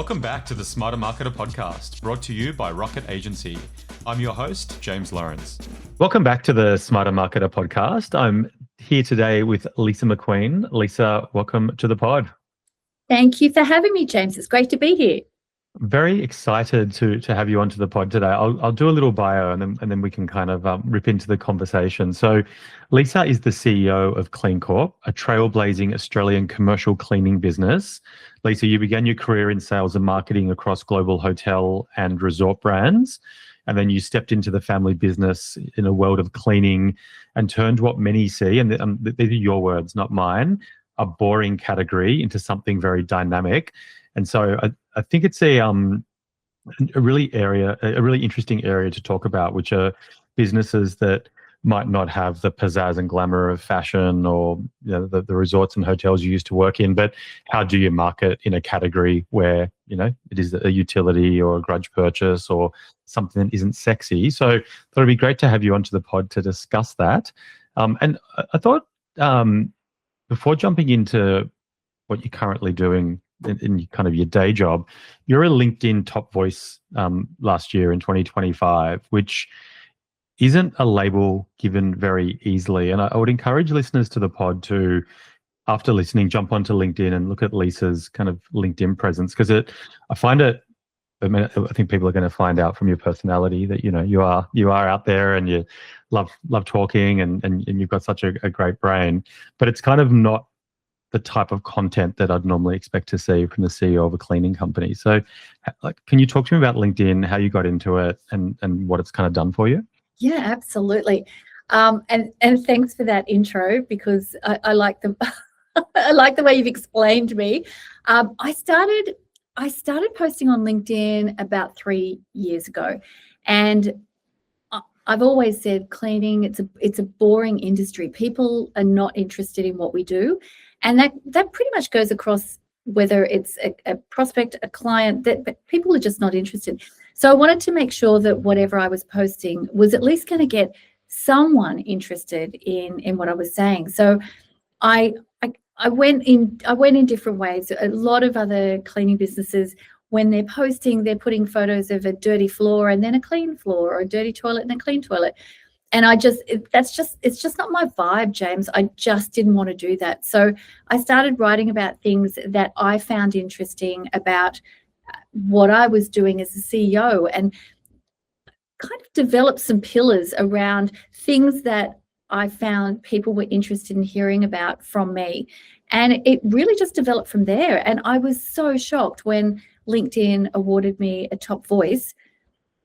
Welcome back to the Smarter Marketer podcast, brought to you by Rocket Agency. I'm your host, James Lawrence. Welcome back to the Smarter Marketer podcast. I'm here today with Lisa McQueen. Lisa, welcome to the pod. Thank you for having me, James. It's great to be here. Very excited to have you onto the pod today. I'll do a little bio and then we can kind of rip into the conversation. So Lisa is the CEO of Clean Corp, a trailblazing Australian commercial cleaning business. Lisa, you began your career in sales and marketing across global hotel and resort brands, and then you stepped into the family business in a world of cleaning and turned what many see, and these are your words, not mine, a boring category into something very dynamic. And so I think it's a really interesting area to talk about, which are businesses that might not have the pizzazz and glamour of fashion or the resorts and hotels you used to work in, but how do you market in a category where it is a utility or a grudge purchase or something that isn't sexy? So I thought it'd be great to have you onto the pod to discuss that. And I thought before jumping into what you're currently doing in kind of your day job, you're a LinkedIn top voice last year in 2025, which isn't a label given very easily. And I would encourage listeners to the pod to, after listening, jump onto LinkedIn and look at Lisa's kind of LinkedIn presence, because I think people are going to find out from your personality that you are out there and you love talking and you've got such a great brain, but it's kind of not the type of content that I'd normally expect to see from the CEO of a cleaning company. So can you talk to me about LinkedIn, how you got into it and what it's kind of done for you? Yeah, absolutely. And thanks for that intro, because I like the I like the way you've explained me. I started posting on LinkedIn about 3 years ago, and I've always said cleaning, it's a boring industry. People are not interested in what we do. And that pretty much goes across whether it's a prospect, a client, that people are just not interested. So I wanted to make sure that whatever I was posting was at least going to get someone interested in what I was saying. So I went in different ways. A lot of other cleaning businesses, when they're posting, they're putting photos of a dirty floor and then a clean floor, or a dirty toilet and a clean toilet. And it's just not my vibe, James. I just didn't want to do that. So I started writing about things that I found interesting about what I was doing as a CEO, and kind of developed some pillars around things that I found people were interested in hearing about from me. And it really just developed from there. And I was so shocked when LinkedIn awarded me a top voice,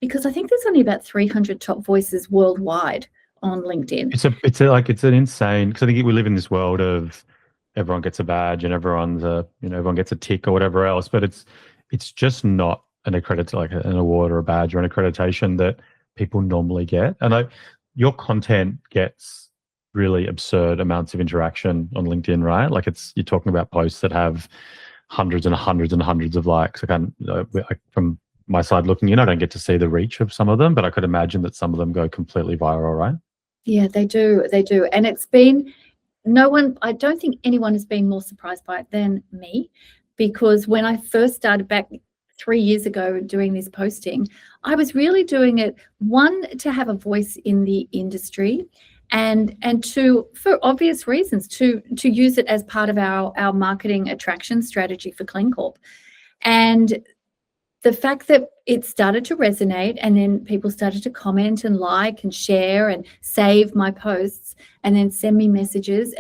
because I think there's only about 300 top voices worldwide on LinkedIn. It's an insane, because I think we live in this world of everyone gets a badge and everyone gets a tick or whatever else, but it's just not an award or a badge or an accreditation that people normally get. And your content gets really absurd amounts of interaction on LinkedIn, right? Like you're talking about posts that have hundreds and hundreds and hundreds of likes. From my side looking in, I don't get to see the reach of some of them, but I could imagine that some of them go completely viral, right? Yeah, they do. And it's been I don't think anyone has been more surprised by it than me, because when I first started back 3 years ago doing this posting, I was really doing it, one, to have a voice in the industry, and two, for obvious reasons, to use it as part of our marketing attraction strategy for Clean Corp. And the fact that it started to resonate, and then people started to comment and like and share and save my posts and then send me messages,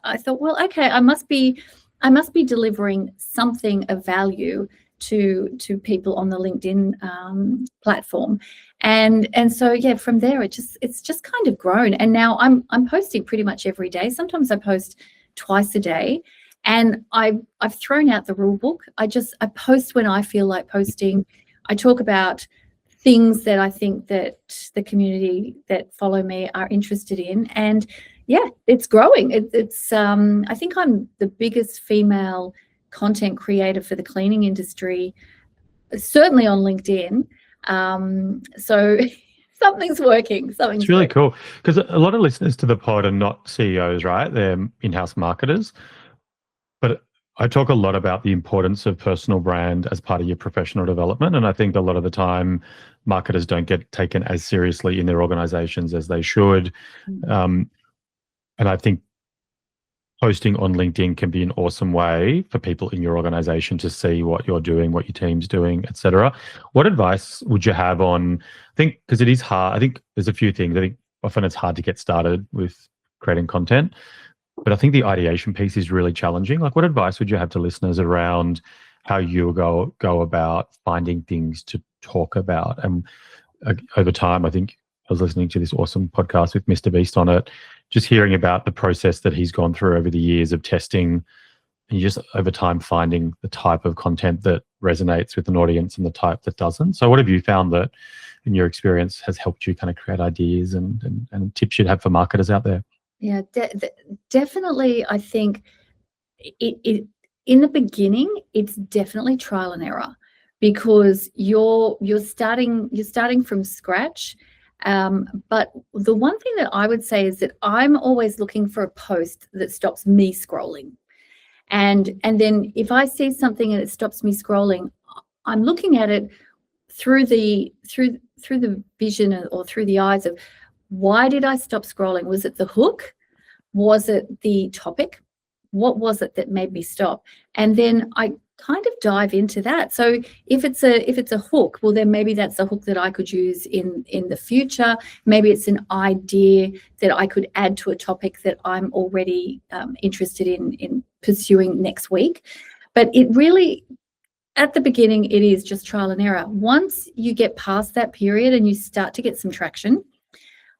I thought, well, okay, I must be delivering something of value to people on the LinkedIn platform. And so yeah, from there it's just kind of grown. And now I'm posting pretty much every day. Sometimes I post twice a day. And I've thrown out the rule book. I post when I feel like posting. I talk about things that I think that the community that follow me are interested in. And yeah, it's growing. I think I'm the biggest female content creator for the cleaning industry, certainly on LinkedIn. So something's working. It's really cool, because a lot of listeners to the pod are not CEOs, right? They're in-house marketers. But I talk a lot about the importance of personal brand as part of your professional development. And I think a lot of the time, marketers don't get taken as seriously in their organizations as they should. Um, and I think posting on LinkedIn can be an awesome way for people in your organization to see what you're doing, what your team's doing, etc. What advice would you have on, I think, because it is hard, I think there's a few things. I think often it's hard to get started with creating content, but I think the ideation piece is really challenging. Like, what advice would you have to listeners around how you go about finding things to talk about? And over time, I think I was listening to this awesome podcast with Mr. Beast on it, just hearing about the process that he's gone through over the years of testing, and you just over time finding the type of content that resonates with an audience and the type that doesn't. So what have you found that in your experience has helped you kind of create ideas and tips you'd have for marketers out there? Yeah, definitely. I think it in the beginning, it's definitely trial and error, because you're starting from scratch. But the one thing that I would say is that I'm always looking for a post that stops me scrolling. And then if I see something and it stops me scrolling, I'm looking at it through the vision or through the eyes of, why did I stop scrolling? Was it the hook? Was it the topic? What was it that made me stop? And then I kind of dive into that. So if it's a hook, well, then maybe that's a hook that I could use in the future. Maybe it's an idea that I could add to a topic that I'm already interested in pursuing next week. But it really, at the beginning, it is just trial and error. Once you get past that period and you start to get some traction,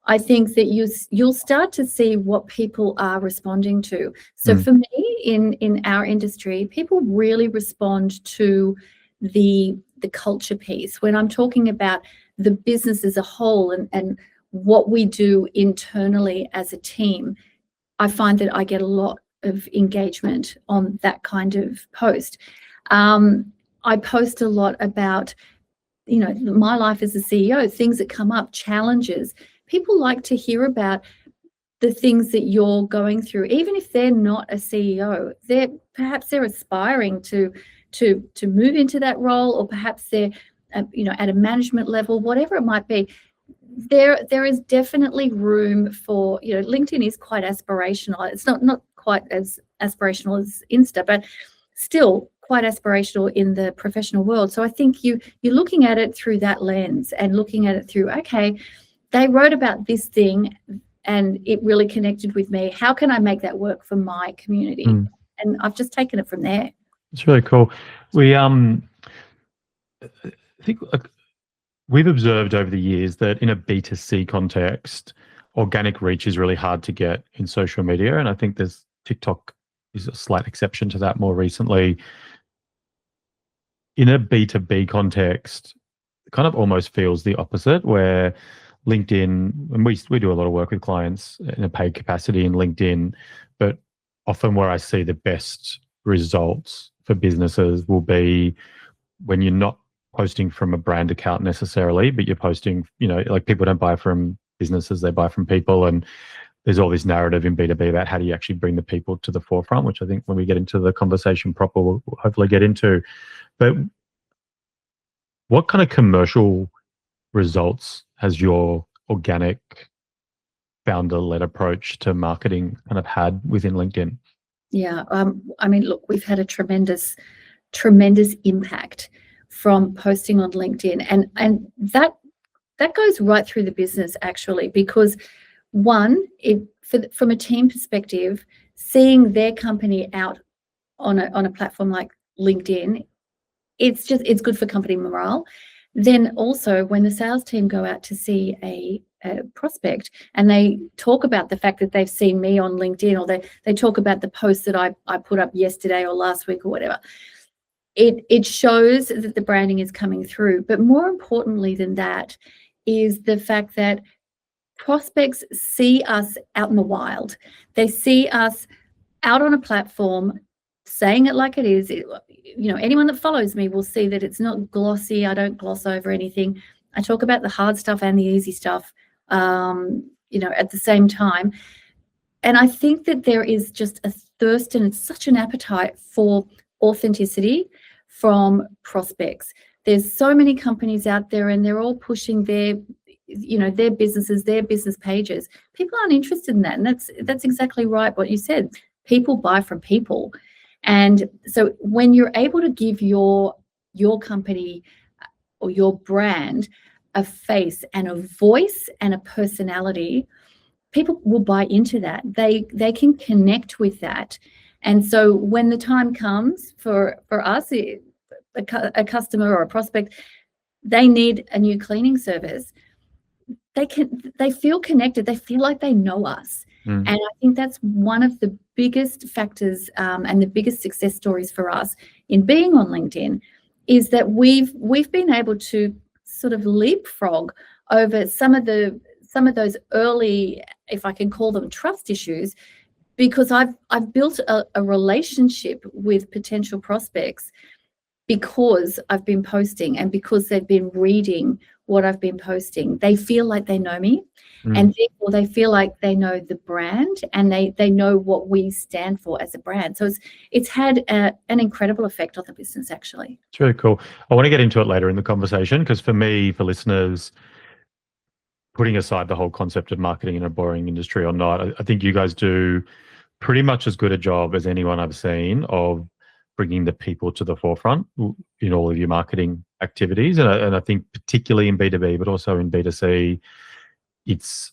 I think that you'll start to see what people are responding to. So for me, in our industry, people really respond to the culture piece. When I'm talking about the business as a whole and what we do internally as a team, I find that I get a lot of engagement on that kind of post. I post a lot about, my life as a CEO, things that come up, challenges. People like to hear about the things that you're going through, even if they're not a CEO. Perhaps they're aspiring to move into that role, or perhaps they're at a management level, whatever it might be. There is definitely room for, LinkedIn is quite aspirational. It's not quite as aspirational as Insta, but still quite aspirational in the professional world. So I think you're looking at it through that lens and looking at it through, okay, they wrote about this thing and it really connected with me. How can I make that work for my community? And I've just taken it from there. It's really cool. We I think we've observed over the years that in a B2C context, organic reach is really hard to get in social media. And I think TikTok is a slight exception to that more recently. In a B2B context, it kind of almost feels the opposite, where LinkedIn, and we do a lot of work with clients in a paid capacity in LinkedIn, but often where I see the best results for businesses will be when you're not posting from a brand account necessarily, but you're posting, like, people don't buy from businesses, they buy from people. And there's all this narrative in B2B about how do you actually bring the people to the forefront, which I think when we get into the conversation proper, we'll hopefully get into. But what kind of commercial results has your organic founder-led approach to marketing kind of had within LinkedIn? Yeah, look, we've had a tremendous impact from posting on LinkedIn, and that goes right through the business, actually, because one, from a team perspective, seeing their company out on a platform like LinkedIn, it's good for company morale. Then also, when the sales team go out to see a prospect and they talk about the fact that they've seen me on LinkedIn, or they talk about the post that I put up yesterday or last week or whatever, it shows that the branding is coming through. But more importantly than that is the fact that prospects see us out in the wild. They see us out on a platform, saying it like it is. Anyone that follows me will see that it's not glossy. I don't gloss over anything. I talk about the hard stuff and the easy stuff, at the same time. And I think that there is just thirst and such an appetite for authenticity from prospects. There's so many companies out there, and they're all pushing their businesses, their business pages. People aren't interested in that, and that's exactly right what you said. People buy from people, and so when you're able to give your company or your brand a face and a voice and a personality, people will buy into that. They can connect with that. And so when the time comes for us, a customer or a prospect, they need a new cleaning service, they feel connected, they feel like they know us. And I think that's one of the biggest factors and the biggest success stories for us in being on LinkedIn, is that we've been able to sort of leapfrog over some of those early, if I can call them, trust issues, because I've built a relationship with potential prospects because I've been posting and because they've been reading what I've been posting. They feel like they know me, and therefore they feel like they know the brand, and they know what we stand for as a brand. So it's had an incredible effect on the business, actually. It's really cool. I want to get into it later in the conversation, because for me, for listeners, putting aside the whole concept of marketing in a boring industry or not, I think you guys do pretty much as good a job as anyone I've seen of bringing the people to the forefront in all of your marketing activities. And I think particularly in B2B, but also in B2C, it's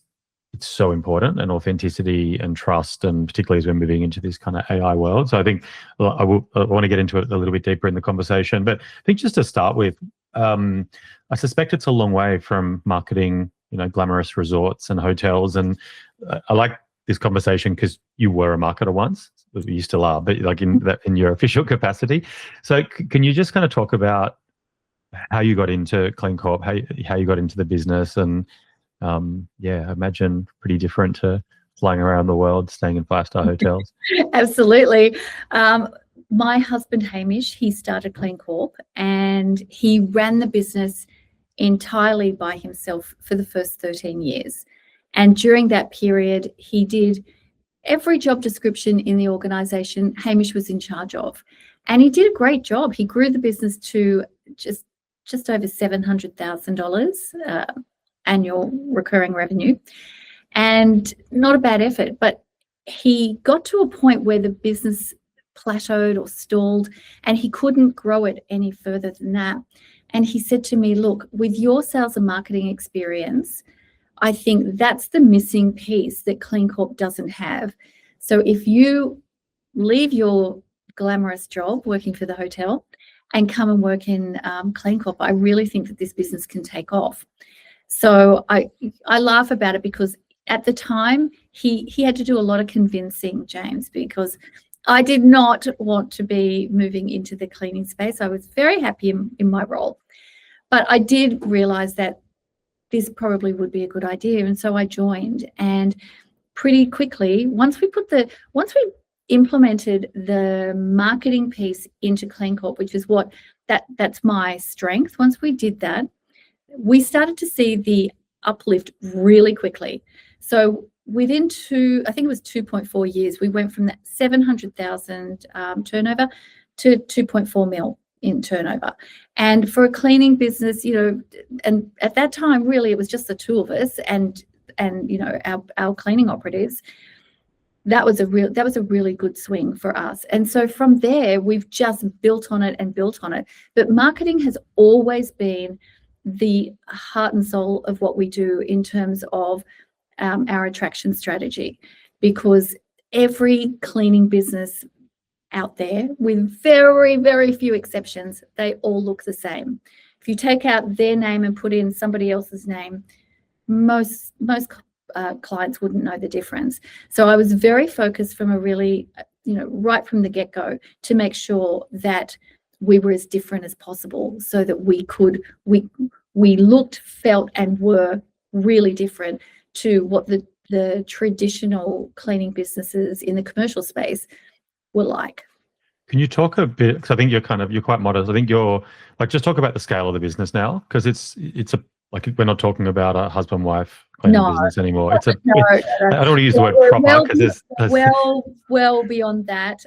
so important, and authenticity and trust, and particularly as we're moving into this kind of AI world. So I think I want to get into it a little bit deeper in the conversation. But I think just to start with, I suspect it's a long way from marketing, glamorous resorts and hotels. And I like this conversation because you were a marketer once. You still are, but like in your official capacity. So can you just kind of talk about how you got into Clean Corp, how you got into the business, and I imagine pretty different to flying around the world, staying in 5-star hotels. Absolutely. My husband Hamish, he started Clean Corp, and he ran the business entirely by himself for the first 13 years. And during that period, he did every job description in the organization Hamish was in charge of. And he did a great job. He grew the business to just over $700,000 annual recurring revenue, and not a bad effort. But he got to a point where the business plateaued or stalled, and he couldn't grow it any further than that. And he said to me, look, with your sales and marketing experience, I think that's the missing piece that Clean Corp doesn't have. So if you leave your glamorous job working for the hotel and come and work in Clean Corp, I really think that this business can take off. So I laugh about it, because at the time he had to do a lot of convincing, James, because I did not want to be moving into the cleaning space. I was very happy in my role, but I did realize that this probably would be a good idea. And so I joined, and pretty quickly, once we implemented the marketing piece into Clean Corp, which is that's my strength. Once we did that, we started to see the uplift really quickly. So within 2.4 years, we went from that 700,000 turnover to 2.4 mil in turnover. And for a cleaning business, and at that time, really, it was just the two of us and our cleaning operatives. That was a really good swing for us. And so from there, we've just built on it and built on it. But marketing has always been the heart and soul of what we do in terms of our attraction strategy, because every cleaning business out there, with very, very few exceptions, they all look the same. If you take out their name and put in somebody else's name, most clients wouldn't know the difference. So I was very focused from a really, right from the get-go, to make sure that we were as different as possible, so that we looked, felt, and were really different to what the traditional cleaning businesses in the commercial space were like. Can you talk a bit, because I think you're quite modest. I think you're just talk about the scale of the business now, because it's we're not talking about a husband-wife cleaning No, business anymore. It's a. no, I no, no. don't want to use the Yeah, word we're proper because well beyond that.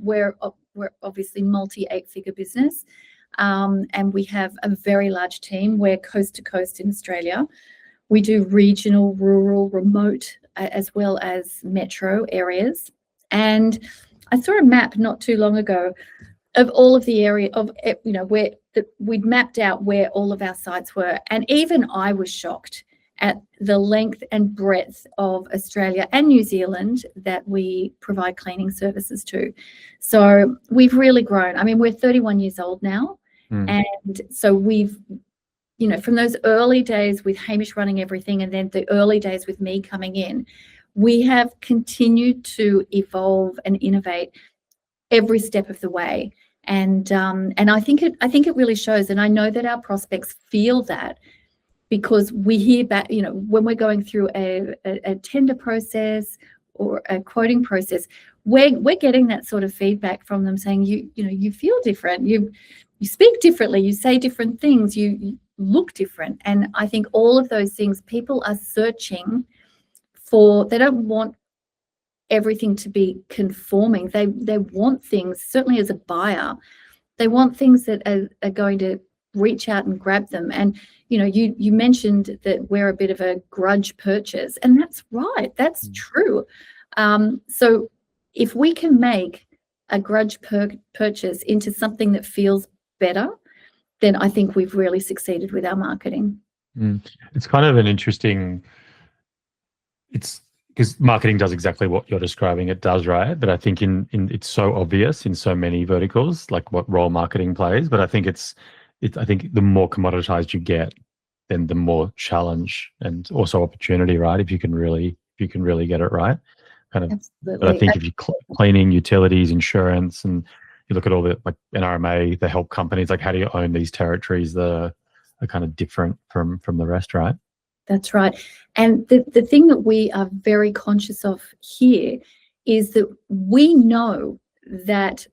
We're obviously multi-8-figure business, and we have a very large team. We're coast to coast in Australia. We do regional, rural, remote, as well as metro areas. And I saw a map not too long ago of all of the area of, where we'd mapped out where all of our sites were. And even I was shocked at the length and breadth of Australia and New Zealand that we provide cleaning services to. So we've really grown. I mean, we're 31 years old now. And so we've, from those early days with Hamish running everything, and then the early days with me coming in, we have continued to evolve and innovate every step of the way. And I think it really shows. And I know that our prospects feel that, because we hear back, when we're going through a tender process or a quoting process, we're getting that sort of feedback from them, saying you feel different, you speak differently, you say different things, you look different. And I think all of those things, people are searching for. They don't want everything to be conforming. They want things, certainly as a buyer, they want things that are going to reach out and grab them. And you mentioned that we're a bit of a grudge purchase, and that's right, that's true. So if we can make a grudge purchase into something that feels better, then I think we've really succeeded with our marketing. It's kind of an interesting, it's because marketing does exactly what you're describing. It does, right? But I think in it's so obvious in so many verticals, like what role marketing plays. But I think I think the more commoditized you get, then the more challenge and also opportunity, right? If you can really get it right, kind of. Absolutely. But I think if you cleaning, utilities, insurance, and you look at all the like NRMA, the help companies, like how do you own these territories that are kind of different from the rest, right? That's right. And the thing that we are very conscious of here is that we know that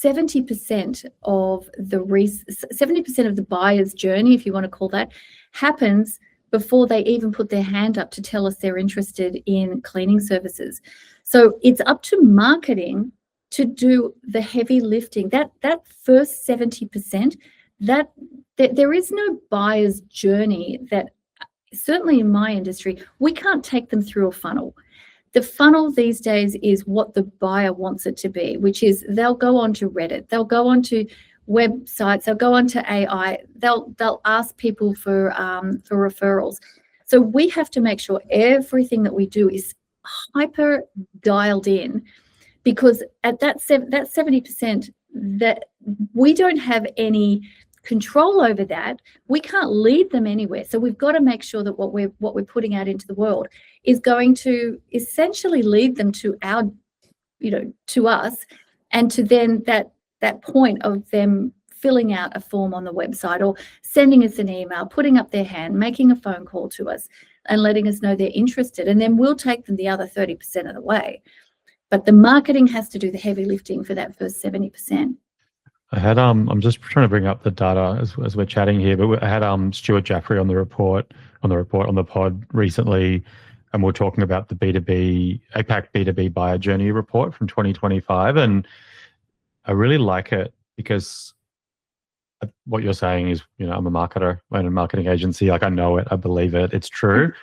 70% of the buyer's journey, if you want to call that, happens before they even put their hand up to tell us they're interested in cleaning services. So it's up to marketing to do the heavy lifting. That first 70%, that there is no buyer's journey that, certainly in my industry, we can't take them through a funnel. The funnel these days is what the buyer wants it to be, which is they'll go onto Reddit, they'll go onto websites, they'll go onto AI, they'll ask people for referrals. So we have to make sure everything that we do is hyper dialed in, because at that 70%, that we don't have any control over, that we can't lead them anywhere. So we've got to make sure that what we're putting out into the world is going to essentially lead them to to us, and to then that point of them filling out a form on the website or sending us an email, putting up their hand, making a phone call to us and letting us know they're interested, and then we'll take them the other 30% of the way. But the marketing has to do the heavy lifting for that first 70%. I had I'm just trying to bring up the data as we're chatting here, but I had Stuart Jaffrey on the pod recently, and we're talking about the APAC B2B buyer journey report from 2025, and I really like it because what you're saying is, I'm a marketer, I own a marketing agency, like I know it, I believe it, it's true,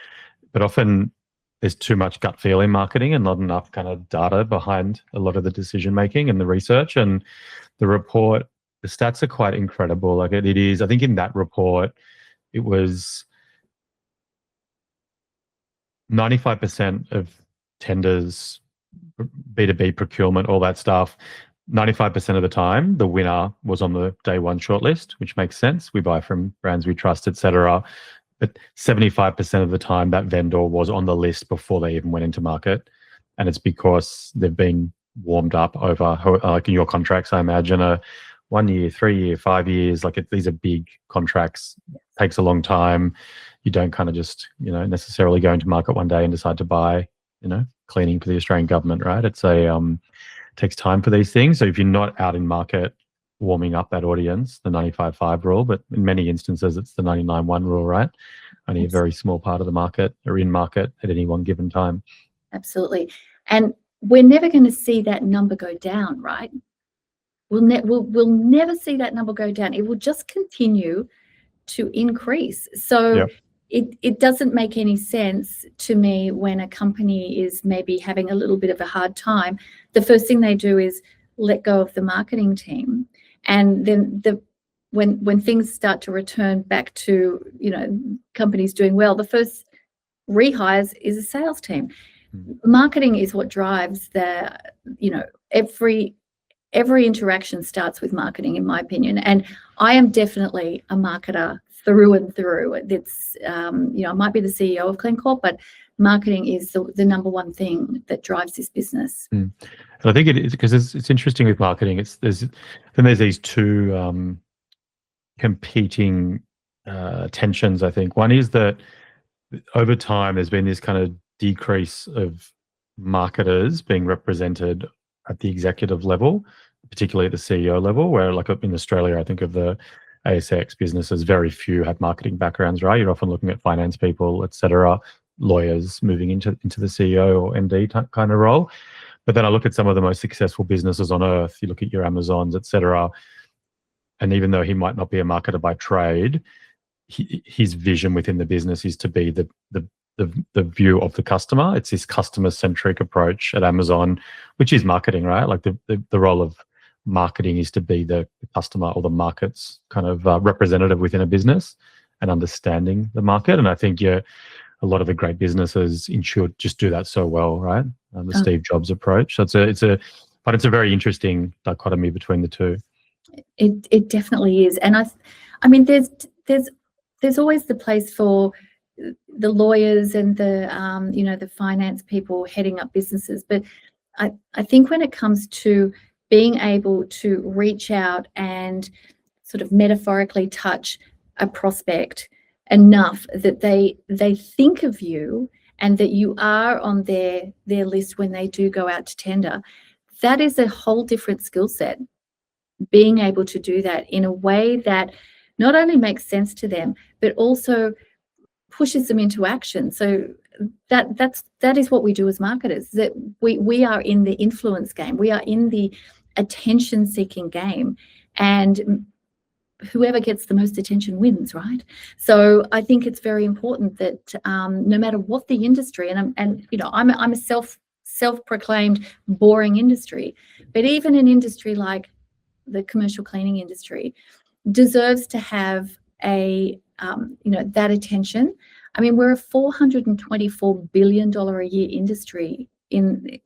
but often there's too much gut feeling marketing and not enough kind of data behind a lot of the decision making and the research. And the report, the stats are quite incredible. Like it is, I think in that report, it was 95% of tenders, B2B procurement, all that stuff, 95% of the time, the winner was on the day one shortlist, which makes sense. We buy from brands we trust, etc. But 75% of the time, that vendor was on the list before they even went into market. And it's because they've been warmed up over, like in your contracts, I imagine, a 1 year, 3 year, 5 years. Like these are big contracts, takes a long time. You don't kind of just, necessarily go into market one day and decide to buy, cleaning for the Australian government, right? It's takes time for these things. So if you're not out in market warming up that audience, the 95-5 rule, but in many instances it's the 99-1 rule, right? Only a very small part of the market are in market at any one given time. Absolutely. And we're never going to see that number go down, right? We'll never see that number go down. It will just continue to increase. So it doesn't make any sense to me when a company is maybe having a little bit of a hard time. The first thing they do is let go of the marketing team, and then when things start to return back to, you know, companies doing well, the first rehires is a sales team. Marketing is what drives the, you know, every interaction starts with marketing, in my opinion. And I am definitely a marketer through and through. It's, you know, I might be the CEO of Clean Corp, but marketing is the number one thing that drives this business. And I think it is because it's interesting with marketing. There's these two competing tensions, I think. One is that over time there's been this kind of decrease of marketers being represented at the executive level, particularly at the CEO level, where like in Australia, I think of the ASX businesses, very few had marketing backgrounds, right? You're often looking at finance people, et cetera, lawyers moving into the CEO or MD kind of role. But then I look at some of the most successful businesses on earth, you look at your Amazons, et cetera, and even though he might not be a marketer by trade, his vision within the business is to be the view of the customer. It's this customer-centric approach at Amazon, which is marketing, right? Like the role of marketing is to be the customer or the market's kind of representative within a business and understanding the market. And I think a lot of the great businesses just do that so well, right? The Steve Jobs approach. So it's a very interesting dichotomy between the two. It definitely is. And I mean, there's always the place for the lawyers and the you know, the finance people heading up businesses, but I think when it comes to being able to reach out and sort of metaphorically touch a prospect enough that they think of you and that you are on their list when they do go out to tender, that is a whole different skill set. Being able to do that in a way that not only makes sense to them, but also pushes them into action. So that is what we do as marketers, that we are in the influence game. We are in the attention-seeking game, and whoever gets the most attention wins, right? So I think it's very important that no matter what the industry, and you know, I'm a self-proclaimed boring industry, but even an industry like the commercial cleaning industry deserves to have a you know, that attention. I mean, we're a $424 billion a year industry in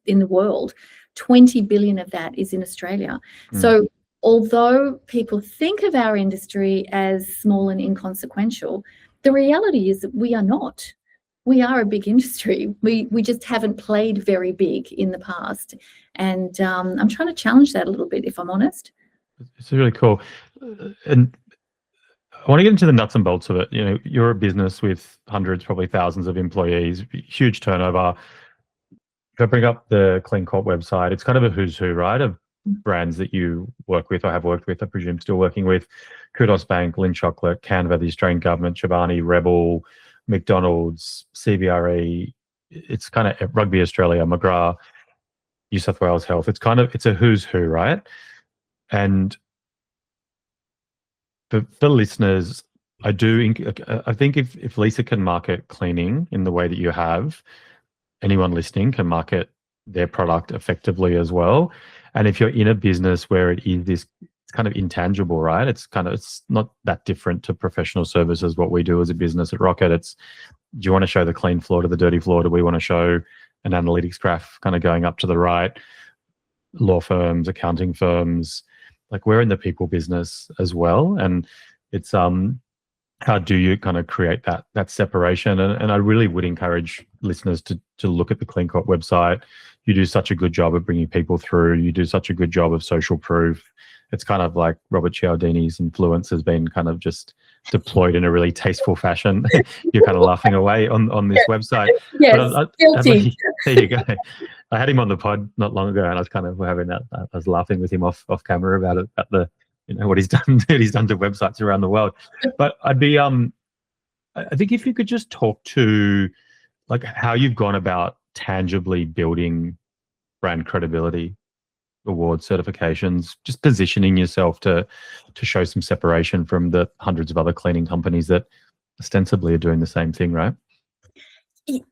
the world. 20 billion of that is in Australia. So although people think of our industry as small and inconsequential, the reality is that we are not. We are a big industry. We just haven't played very big in the past. And I'm trying to challenge that a little bit, if I'm honest. It's really cool. And I want to get into the nuts and bolts of it. You know, you're a business with hundreds, probably thousands of employees, huge turnover. If I bring up the Clean Corp website, it's kind of a who's who, right, of brands that you work with or have worked with, I presume still working with. Kudos Bank, Lynn Chocolate, Canva, the Australian government, Chobani, Rebel, McDonald's, CBRE. It's kind of Rugby Australia, McGrath, New South Wales Health. It's a who's who, right? And for listeners, I think if Lisa can market cleaning in the way that you have, anyone listening can market their product effectively as well. And if you're in a business where it is this, it's kind of intangible, right? It's not that different to professional services, what we do as a business at Rocket. It's, do you want to show the clean floor to the dirty floor? Do we want to show an analytics graph kind of going up to the right? Law firms, accounting firms, like we're in the people business as well. And it's how do you kind of create that separation? And I really would encourage listeners to look at the Clean Corp website. You do such a good job of bringing people through. You do such a good job of social proof. It's kind of like Robert Cialdini's influence has been kind of just deployed in a really tasteful fashion. You're kind of laughing away on this website. Yes, guilty. There you go. I had him on the pod not long ago, and I was kind of having that. I was laughing with him off camera about it, about the what he's done what he's done to websites around the world. But I'd be I think if you could just talk to like how you've gone about tangibly building brand credibility, awards, certifications, just positioning yourself to show some separation from the hundreds of other cleaning companies that ostensibly are doing the same thing, right?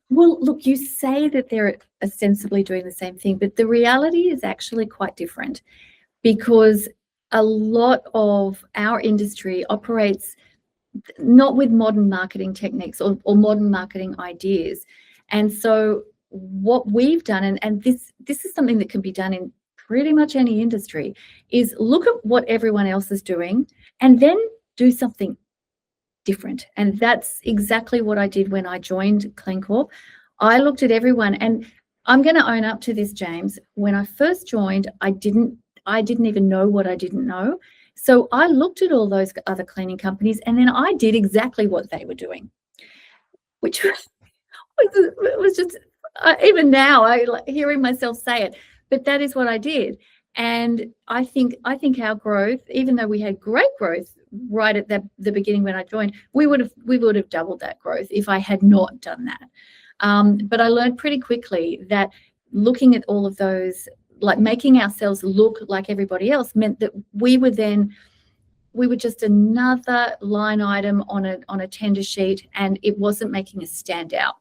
Well, look, you say that they're ostensibly doing the same thing, but the reality is actually quite different, because a lot of our industry operates not with modern marketing techniques or modern marketing ideas. And so what we've done, and this is something that can be done in pretty much any industry, is look at what everyone else is doing and then do something different. And that's exactly what I did when I joined Clean Corp. I looked at everyone, and I'm going to own up to this, James. When I first joined, I didn't even know what I didn't know. So I looked at all those other cleaning companies, and then I did exactly what they were doing, which was just, even now I like hearing myself say it, but that is what I did. And I think our growth, even though we had great growth right at the beginning when I joined, we would have doubled that growth if I had not done that. But I learned pretty quickly that looking at all of those, like making ourselves look like everybody else, meant that we were just another line item on a tender sheet, and it wasn't making us stand out.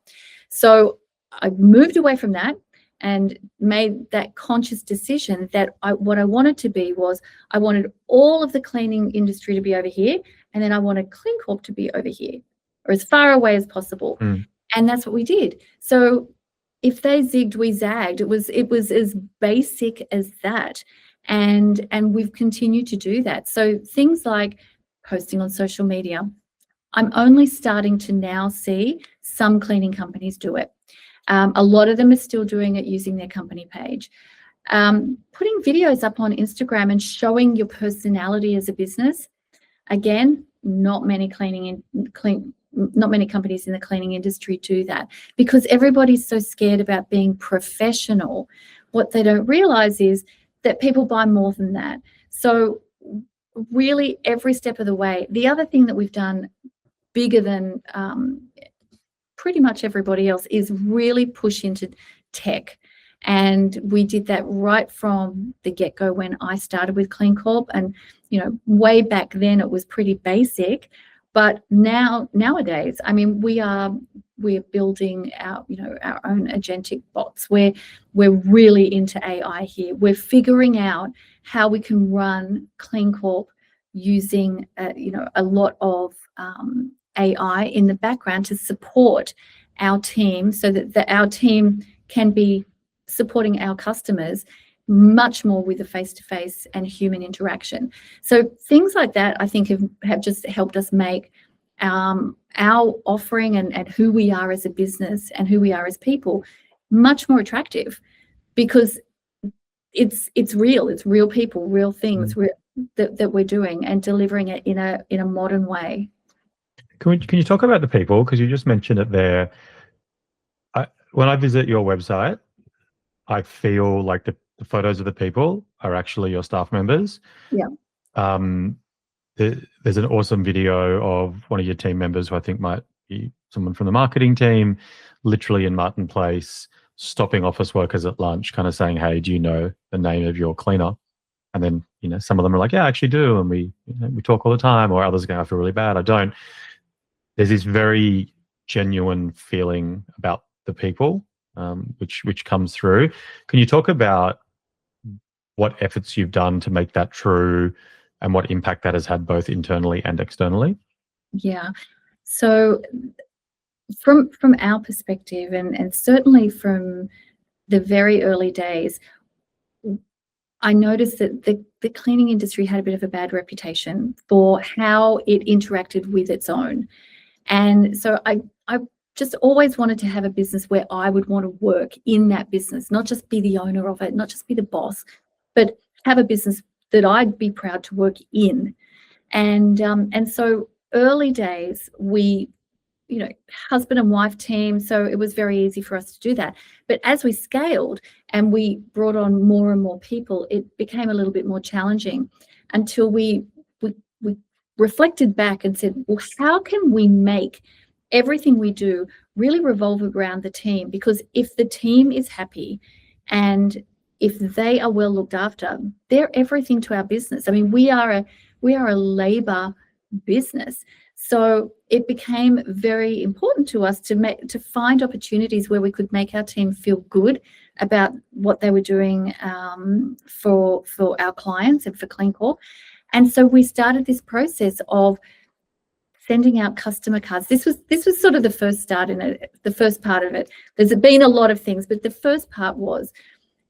So I moved away from that and made that conscious decision that what I wanted to be was, I wanted all of the cleaning industry to be over here, and then I wanted Clean Corp to be over here, or as far away as possible. And that's what we did. So if they zigged, we zagged. It was as basic as that. And we've continued to do that. So things like posting on social media, I'm only starting to now see some cleaning companies do it. A lot of them are still doing it using their company page. Putting videos up on Instagram and showing your personality as a business. Again, not many companies in the cleaning industry do that, because everybody's so scared about being professional. What they don't realize is that people buy more than that. So really every step of the way. The other thing that we've done bigger than pretty much everybody else is really push into tech. And we did that right from the get-go when I started with Clean Corp. And, way back then it was pretty basic. But nowadays, I mean, we're building our own agentic bots. We're really into AI here. We're figuring out how we can run Clean Corp using a lot of AI in the background to support our team, so that our team can be supporting our customers much more with a face-to-face and human interaction. So things like that, I think, have just helped us make our offering and who we are as a business and who we are as people much more attractive, because it's real people, real things that we're doing and delivering it in a modern way. Can you talk about the people, because you just mentioned it there? When I visit your website, I feel like the photos of the people are actually your staff members. Yeah. There's an awesome video of one of your team members, who I think might be someone from the marketing team, literally in Martin Place, stopping office workers at lunch, kind of saying, "Hey, do you know the name of your cleaner?" And then, some of them are like, "Yeah, I actually do." And we talk all the time, or others are going, "I feel really bad, I don't." There's this very genuine feeling about the people, which comes through. Can you talk about what efforts you've done to make that true, and what impact that has had both internally and externally? Yeah. So from our perspective, and certainly from the very early days, I noticed that the cleaning industry had a bit of a bad reputation for how it interacted with its own. And so I just always wanted to have a business where I would want to work in that business, not just be the owner of it, not just be the boss, but have a business that I'd be proud to work in. And so early days, we husband and wife team, so it was very easy for us to do that. But as we scaled and we brought on more and more people, it became a little bit more challenging until we reflected back and said, well, how can we make everything we do really revolve around the team? Because if the team is happy and if they are well looked after, they're everything to our business. I mean, we are a labor business. So it became very important to us to find opportunities where we could make our team feel good about what they were doing for our clients and for CleanCorp. And so we started this process of sending out customer cards. This was sort of the first start in it, the first part of it. There's been a lot of things, but the first part was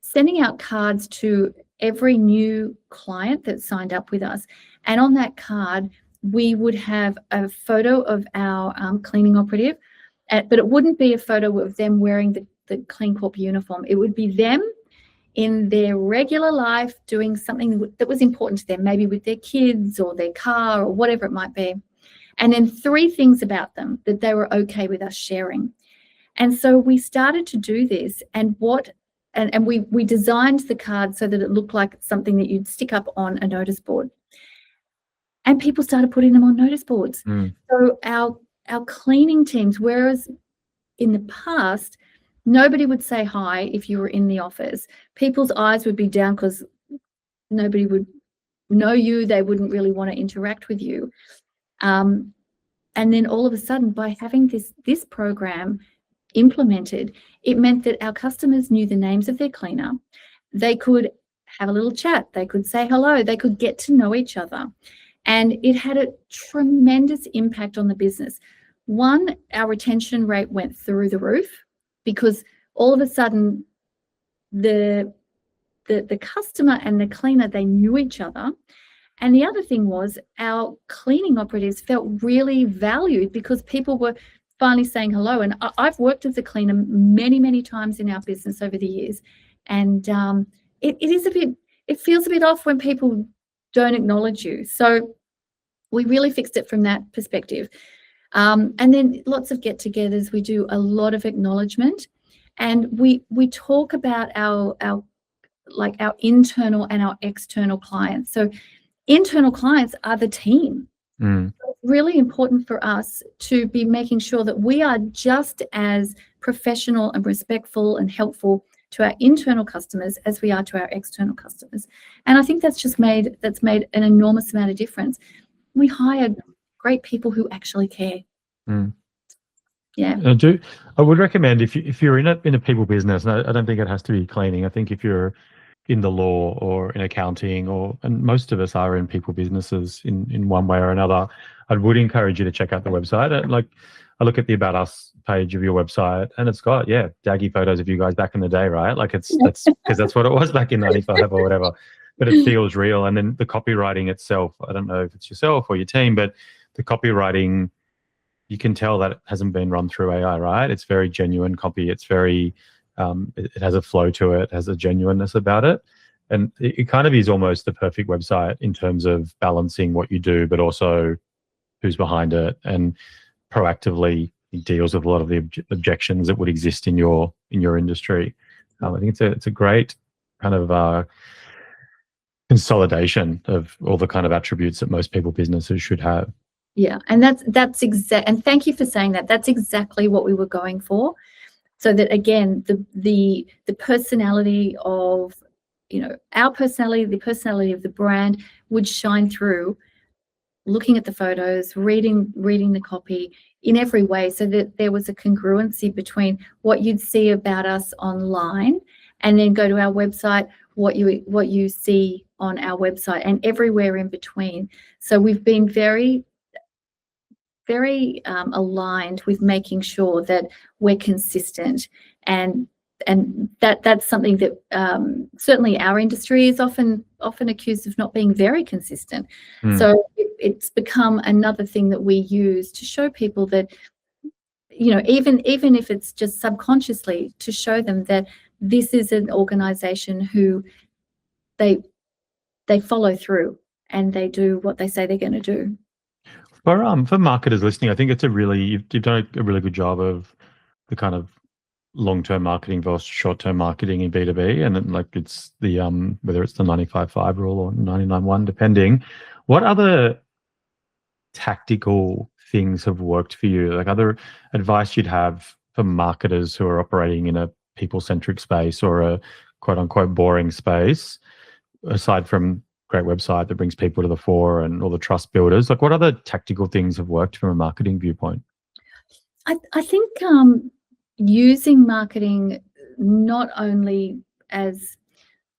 sending out cards to every new client that signed up with us. And on that card, we would have a photo of our cleaning operative, but it wouldn't be a photo of them wearing the CleanCorp uniform. It would be them in their regular life doing something that was important to them, maybe with their kids or their car or whatever it might be. And then 3 things about them that they were okay with us sharing. And so we started to do this, and we designed the card so that it looked like something that you'd stick up on a notice board. And people started putting them on notice boards. So our cleaning teams, whereas in the past, nobody would say hi if you were in the office. People's eyes would be down because nobody would know you. They wouldn't really want to interact with you. And then all of a sudden, by having this program implemented, it meant that our customers knew the names of their cleaner. They could have a little chat. They could say hello. They could get to know each other. And it had a tremendous impact on the business. One, our retention rate went through the roof because all of a sudden the customer and the cleaner, they knew each other. And the other thing was our cleaning operatives felt really valued because people were finally saying hello. And I've worked as a cleaner many, many times in our business over the years. And it feels a bit off when people don't acknowledge you. So we really fixed it from that perspective. And then lots of get-togethers. We do a lot of acknowledgement, and we talk about our internal and our external clients. So internal clients are the team. So it's really important for us to be making sure that we are just as professional and respectful and helpful to our internal customers as we are to our external customers. And I think that's made an enormous amount of difference. We hired great people who actually care. Yeah. I would recommend if you're in a people business, and I don't think it has to be cleaning. I think if you're in the law or in accounting, and most of us are in people businesses in one way or another, I would encourage you to check out the website. Like, I look at the About Us page of your website, and it's got daggy photos of you guys back in the day, right? Like that's because that's what it was back in '95 or whatever. But it feels real. And then the copywriting itself, I don't know if it's yourself or your team, but the copywriting, you can tell that it hasn't been run through AI, right? It's very genuine copy. It's very, it has a flow to it, has a genuineness about it. And it kind of is almost the perfect website in terms of balancing what you do, but also who's behind it, and proactively deals with a lot of the objections that would exist in your industry. I think it's a great kind of consolidation of all the kind of attributes that most people businesses should have. Yeah, and that's exact. And thank you for saying that. That's exactly what we were going for. So that again, the personality of our personality, the personality of the brand would shine through. Looking at the photos, reading the copy in every way, so that there was a congruency between what you'd see about us online, and then go to our website, what you see on our website, and everywhere in between. So we've been very, very aligned with making sure that we're consistent, and that's something that certainly our industry is often accused of not being very consistent. So it's become another thing that we use to show people that, even if it's just subconsciously, to show them that this is an organization who they follow through and they do what they say they're going to do. For marketers listening, I think it's you've done a really good job of the kind of long-term marketing versus short-term marketing in B2B, and then like it's the whether it's the 95/5 rule or 99/1, depending. What other tactical things have worked for you? Like other advice you'd have for marketers who are operating in a people-centric space or a quote-unquote boring space, aside from great website that brings people to the fore and all the trust builders? Like what other tactical things have worked from a marketing viewpoint? I think using marketing not only as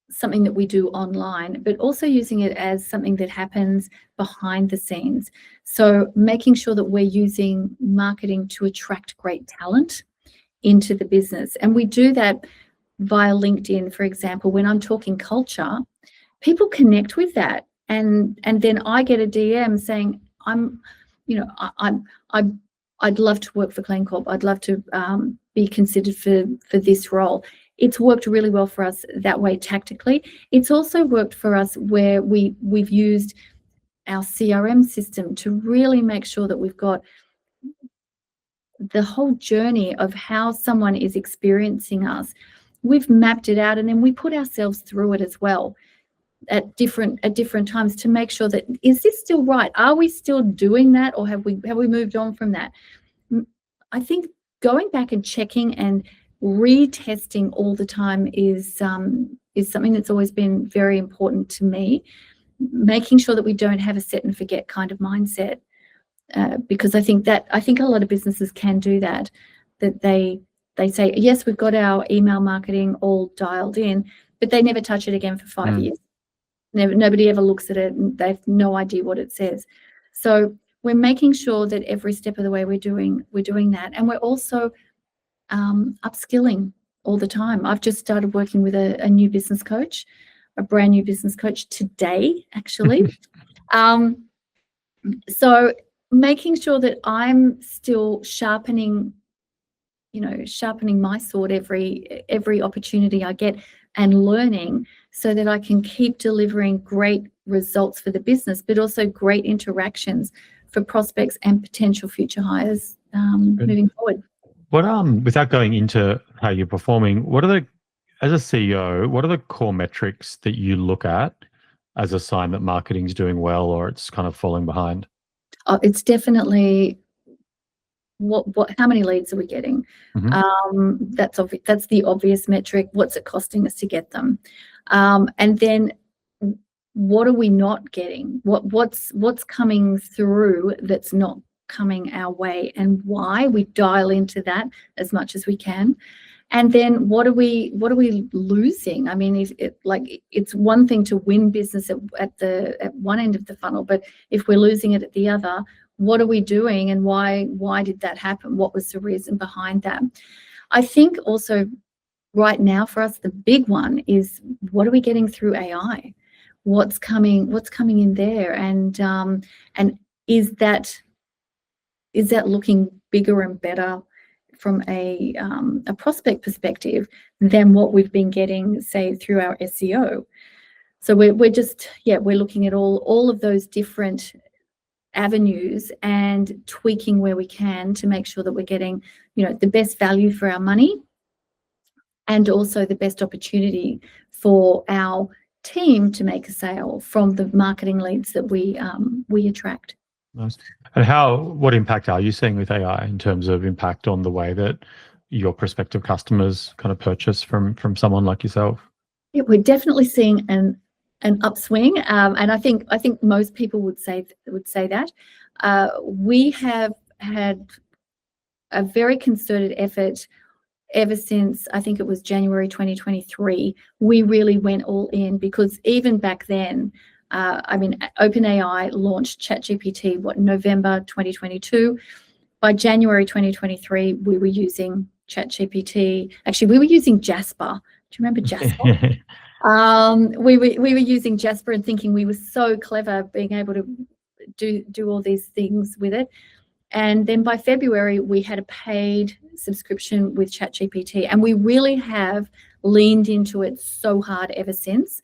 something that we do online, but also using it as something that happens behind the scenes. So making sure that we're using marketing to attract great talent into the business. And we do that via LinkedIn, for example. When I'm talking culture, people connect with that. And then I get a DM saying, I'd love to work for Clean Corp. I'd love to be considered for this role. It's worked really well for us that way tactically. It's also worked for us where we've used our CRM system to really make sure that we've got the whole journey of how someone is experiencing us. We've mapped it out, and then we put ourselves through it as well at different times to make sure that, is this still right? Are we still doing that, or have we moved on from that? I think going back and checking and retesting all the time is something that's always been very important to me. Making sure that we don't have a set and forget kind of mindset, because I think a lot of businesses can do that. That they say, yes, we've got our email marketing all dialed in, but they never touch it again for 5 years. Nobody ever looks at it, and they have no idea what it says. So we're making sure that every step of the way we're doing that, and we're also upskilling all the time. I've just started working with a new business coach, a brand new business coach today, actually. So making sure that I'm still sharpening my sword every opportunity I get, and learning so that I can keep delivering great results for the business, but also great interactions for prospects and potential future hires moving forward. What without going into how you're performing, as a CEO, what are the core metrics that you look at as a sign that marketing's doing well or it's kind of falling behind? It's definitely how many leads are we getting? That's the obvious metric. What's it costing us to get them? And then what are we not getting? What's coming through that's not coming our way, and why? We dial into that as much as we can. And then what are we losing? I mean, it's one thing to win business at one end of the funnel, but if we're losing it at the other, what are we doing, and why did that happen? What was the reason behind that? I think also right now for us, the big one is, what are we getting through AI? What's coming in there, and is that looking bigger and better from a prospect perspective than what we've been getting, say, through our SEO? So we're looking at all of those different avenues and tweaking where we can to make sure that we're getting, the best value for our money, and also the best opportunity for our team to make a sale from the marketing leads that we attract. Nice. And what impact are you seeing with AI in terms of impact on the way that your prospective customers kind of purchase from someone like yourself? Yeah, we're definitely seeing an upswing, and I think most people would say that. We have had a very concerted effort ever since, I think it was January 2023. We really went all in, because even back then, OpenAI launched ChatGPT, November 2022. By January 2023, we were using ChatGPT. Actually, we were using Jasper. Do you remember Jasper? We were using Jasper and thinking we were so clever, being able to do all these things with it. And then by February, we had a paid subscription with ChatGPT, and we really have leaned into it so hard ever since.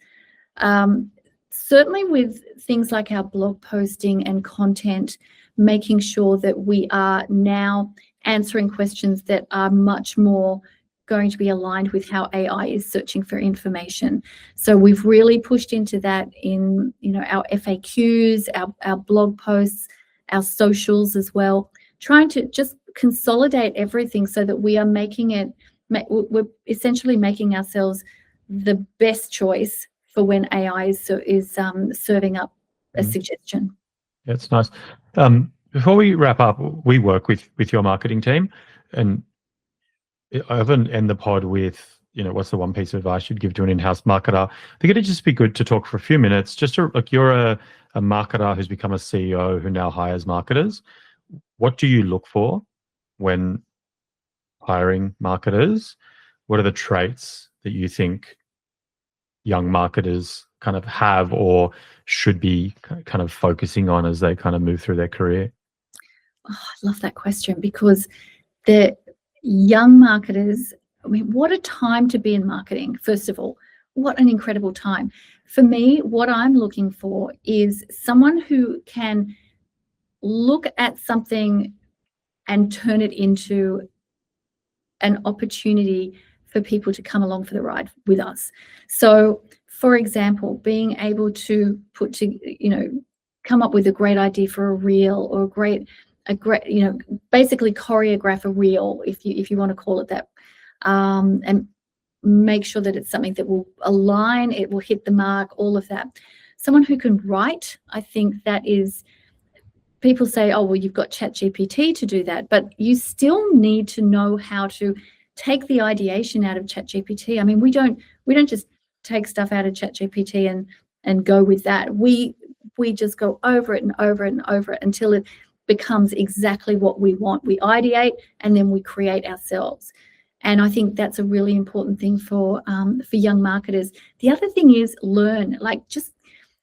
Certainly with things like our blog posting and content, making sure that we are now answering questions that are much more going to be aligned with how AI is searching for information. So we've really pushed into that in, you know, our FAQs, our blog posts, our socials as well, trying to just consolidate everything so that we are making it, we're essentially making ourselves the best choice for when AI is serving up a suggestion. Yeah, it's nice. Before we wrap up, we work with your marketing team, and I often end the pod with, you know, what's the one piece of advice you'd give to an in-house marketer? I think it'd just be good to talk for a few minutes, just to, like, you're a marketer who's become a CEO who now hires marketers. What do you look for when hiring marketers? What are the traits that you think young marketers kind of have or should be kind of focusing on as they kind of move through their career? Oh, I love that question, because the young marketers, I mean, what a time to be in marketing. First of all, what an incredible time. For me, what I'm looking for is someone who can look at something and turn it into an opportunity for people to come along for the ride with us. So, for example, being able to come up with a great idea for a reel, or a great, you know, basically choreograph a reel, if you want to call it that, and make sure that it's something that will align, it will hit the mark, all of that. Someone who can write, I think that is, people say, oh, well, you've got ChatGPT to do that, but you still need to know how to take the ideation out of ChatGPT. I mean, we don't just take stuff out of ChatGPT and go with that. We just go over it and over it and over it until it becomes exactly what we want. We ideate and then we create ourselves. And I think that's a really important thing for young marketers. The other thing is learn. Like, just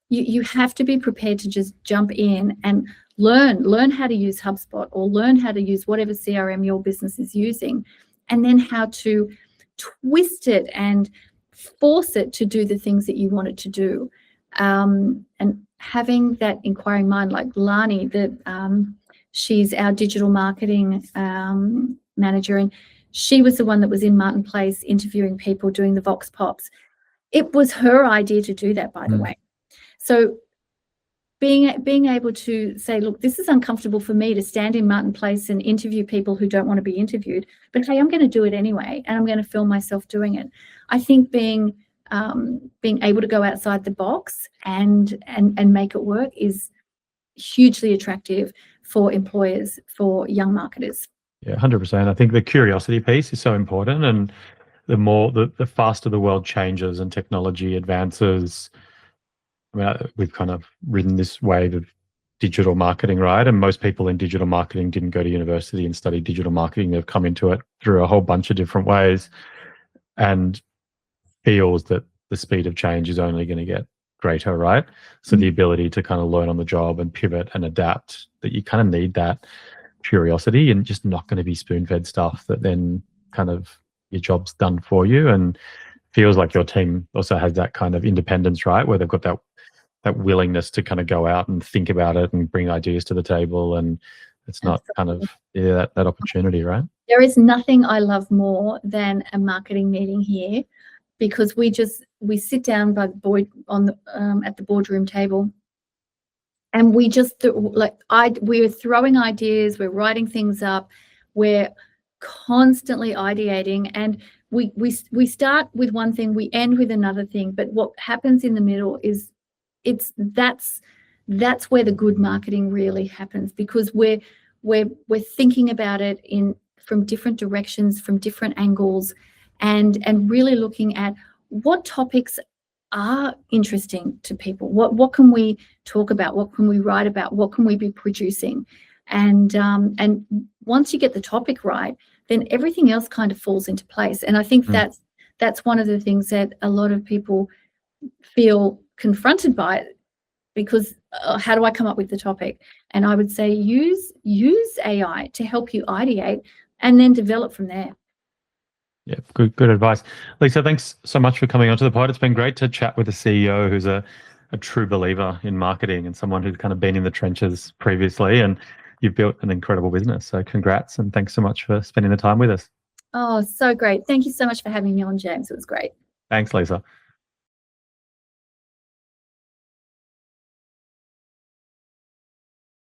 you have to be prepared to just jump in and learn how to use HubSpot, or learn how to use whatever CRM your business is using, and then how to twist it and force it to do the things that you want it to do. And having that inquiring mind, like Lani, she's our digital marketing manager, and she was the one that was in Martin Place interviewing people, doing the Vox Pops. It was her idea to do that, by the way. So being able to say, look, this is uncomfortable for me to stand in Martin Place and interview people who don't want to be interviewed, but hey, I'm going to do it anyway, and I'm going to film myself doing it. I think being able to go outside the box and make it work is hugely attractive for employers, for young marketers. Yeah, 100%. I think the curiosity piece is so important, and the faster the world changes and technology advances. I mean, we've kind of ridden this wave of digital marketing, right? And most people in digital marketing didn't go to university and study digital marketing. They've come into it through a whole bunch of different ways, and feels that the speed of change is only going to get greater, right? So the ability to kind of learn on the job and pivot and adapt, that you kind of need that curiosity, and just not going to be spoon-fed stuff that then kind of your job's done for you. And feels like your team also has that kind of independence, right? Where they've got that willingness to kind of go out and think about it and bring ideas to the table, and it's not kind of that opportunity, right? There is nothing I love more than a marketing meeting here, because we sit down by the board at the boardroom table, and we just we're throwing ideas, we're writing things up, we're constantly ideating, and we start with one thing, we end with another thing, but what happens in the middle is that's where the good marketing really happens, because we're thinking about it from different directions, from different angles, and really looking at what topics are interesting to people. What can we talk about? What can we write about? What can we be producing? And once you get the topic right, then everything else kind of falls into place. And I think that's one of the things that a lot of people feel confronted by, because how do I come up with the topic? And I would say use AI to help you ideate, and then develop from there. Yeah, good advice. Lisa, thanks so much for coming onto the pod. It's been great to chat with a CEO who's a true believer in marketing, and someone who's kind of been in the trenches previously. And you've built an incredible business. So congrats, and thanks so much for spending the time with us. Oh, so great. Thank you so much for having me on, James. It was great. Thanks, Lisa.